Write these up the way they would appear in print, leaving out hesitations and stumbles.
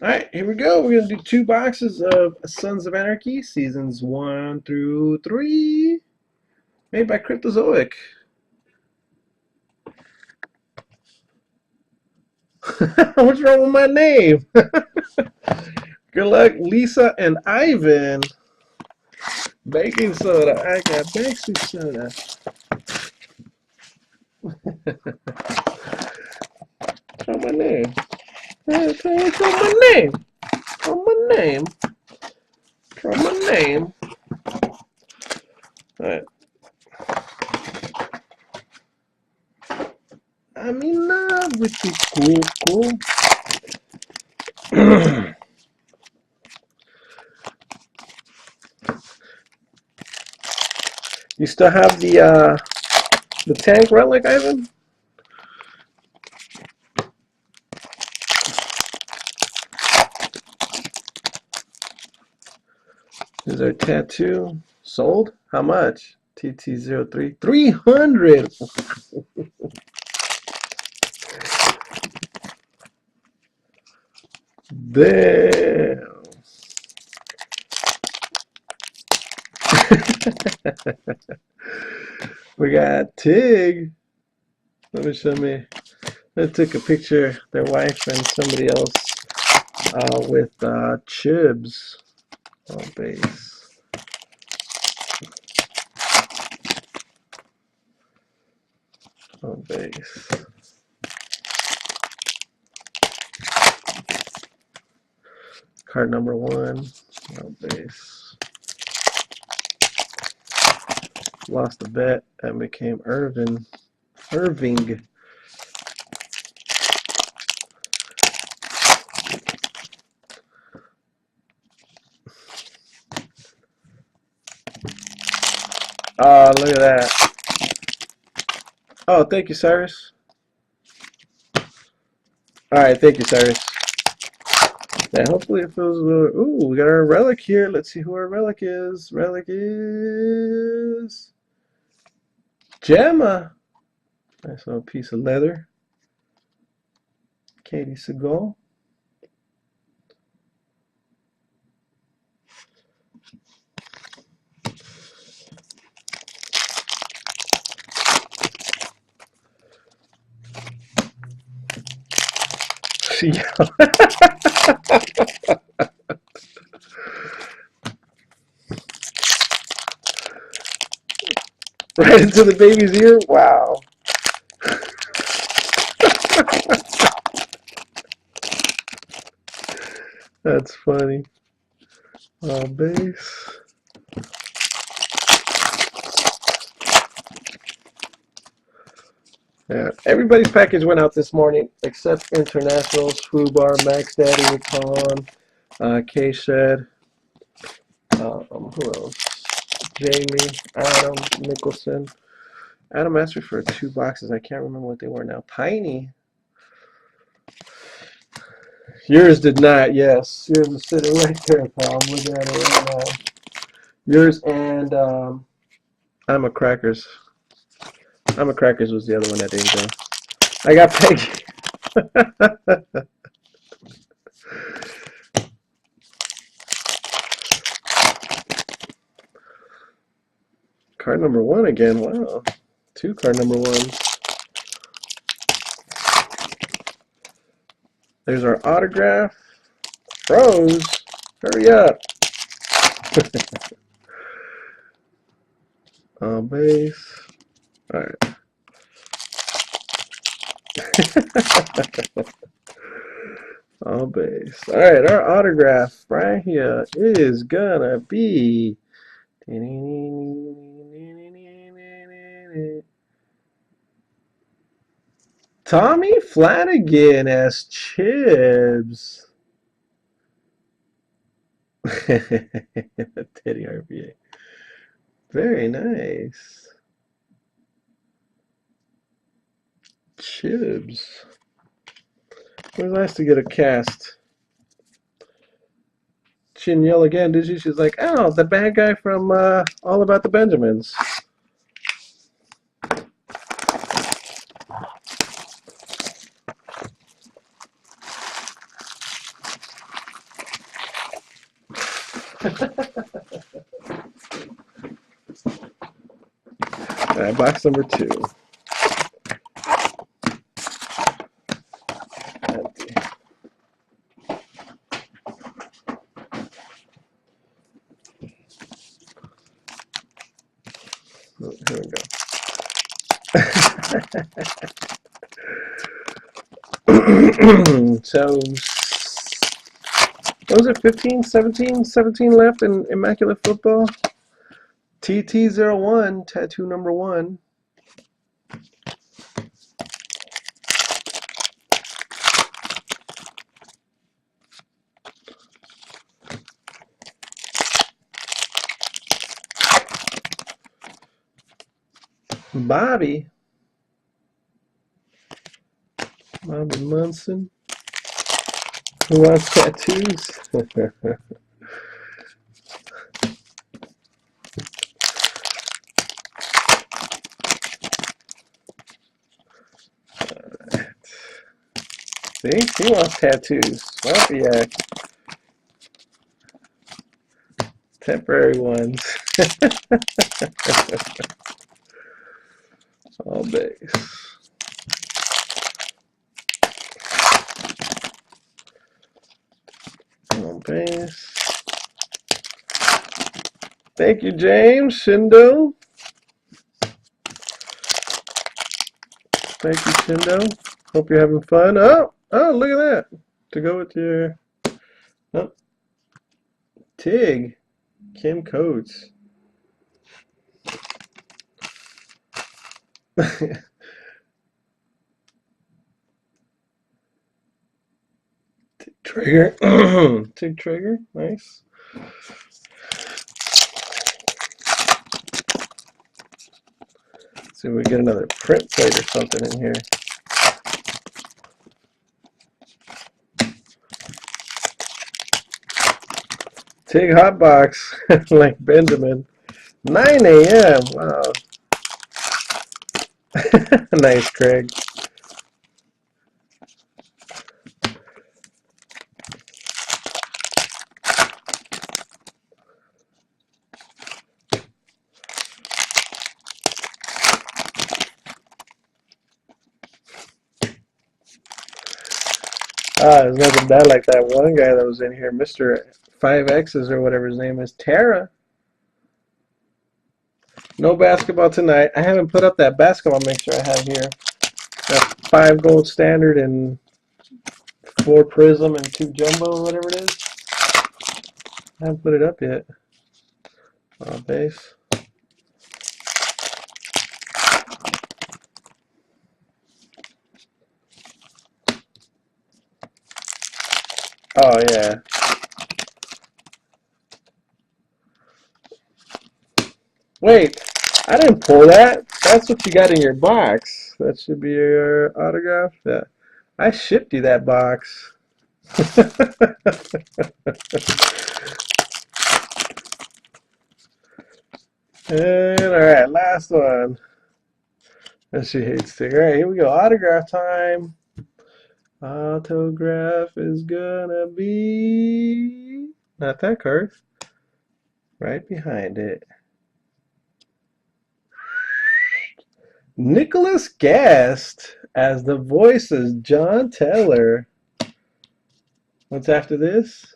Alright, here we go. We're going to do 2 boxes of Sons of Anarchy, seasons 1 through 3, made by Cryptozoic. What's wrong with my name? Good luck, Lisa and Ivan. Baking soda. I got baking soda. Show my name. Show my name. Show my name. Show my name. Alright. I'm in love with you, cool. You still have the tank relic, Ivan? Is our tattoo sold? How much? TT03 300. Damn. We got Tig. Let me show me. They took a picture, their wife and somebody else with Chibs on base. On base. Card number 1 on base. Lost a bet and became Irving. Oh, look at that. Oh, thank you, Cyrus. Alright, thank you, Cyrus. Yeah, hopefully it feels a little... Ooh, we got our relic here. Let's see who our relic is. Relic is... Gemma. Nice little piece of leather. Katie Seagal. Right into the baby's ear? Wow. That's funny. Base. Yeah, everybody's package went out this morning except Internationals, Foobar, Max Daddy, Recon, K-Shed, who else? Jamie, Adam, Nicholson. Adam asked me for 2 boxes. I can't remember what they were now. Piney. Yours did not, yes. Yours is sitting right there, pal. I'm looking at it right now. Yours and I'm a Crackers. I'm a Crackers was the other one that didn't go. I got Peggy. Card number 1 again. Wow. 2 card number 1s. There's our autograph. Rose, hurry up. On base. All right. On base. All right, our autograph right here is gonna be Tommy Flanagan as Chibs. Teddy RBA. Very nice. Chibs. It was nice to get a cast. She didn't yell again, did she? She's like, oh, the bad guy from All About the Benjamins. Alright, box number 2. Empty. Oh, here we go. So, what was it, 15, 17 left in Immaculate Football? TT01, tattoo number 1. Bobby Munson. Who wants tattoos? See, he wants tattoos. Lafayette. Temporary ones. All base. All base. Thank you, James. Shindo. Thank you, Shindo. Hope you're having fun. Oh, look at that. To go with your Tig. Kim Coates. Tig Trigger. Tig Trigger. Nice. See if we get another print plate or something in here. Tig Hotbox, like Benjamin. 9 a.m. Wow. Nice, Craig. There's nothing bad like that one guy that was in here, Mr. 5X's or whatever his name is. Tara. No basketball tonight. I haven't put up that basketball mixture I have here. That 5 gold standard and 4 prism and 2 jumbo, whatever it is. I haven't put it up yet. Base. Oh, yeah. Wait, I didn't pull that. That's what you got in your box. That should be your autograph. Yeah. I shipped you that box. And alright, last one. And she hates Tig. Alright, here we go. Autograph time. Autograph is gonna be not that card. Right behind it. Nicholas Guest as the voice is John Teller. What's after this?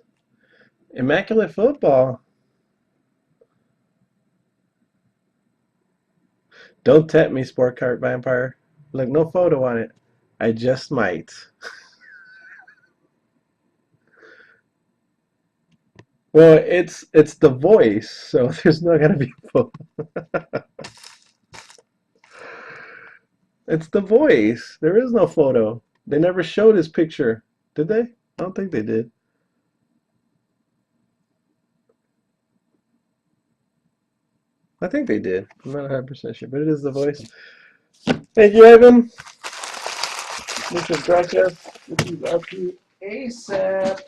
Immaculate Football. Don't tempt me, Sport Cart Vampire. Look, no photo on it. I just might. Well, it's the voice, so there's not gonna be a photo. It's the voice. There is no photo. They never showed his picture, did they? I don't think they did. I think they did. I'm not 100% sure, but it is the voice. Thank you, Evan. Muchas gracias. This is up to ASAP.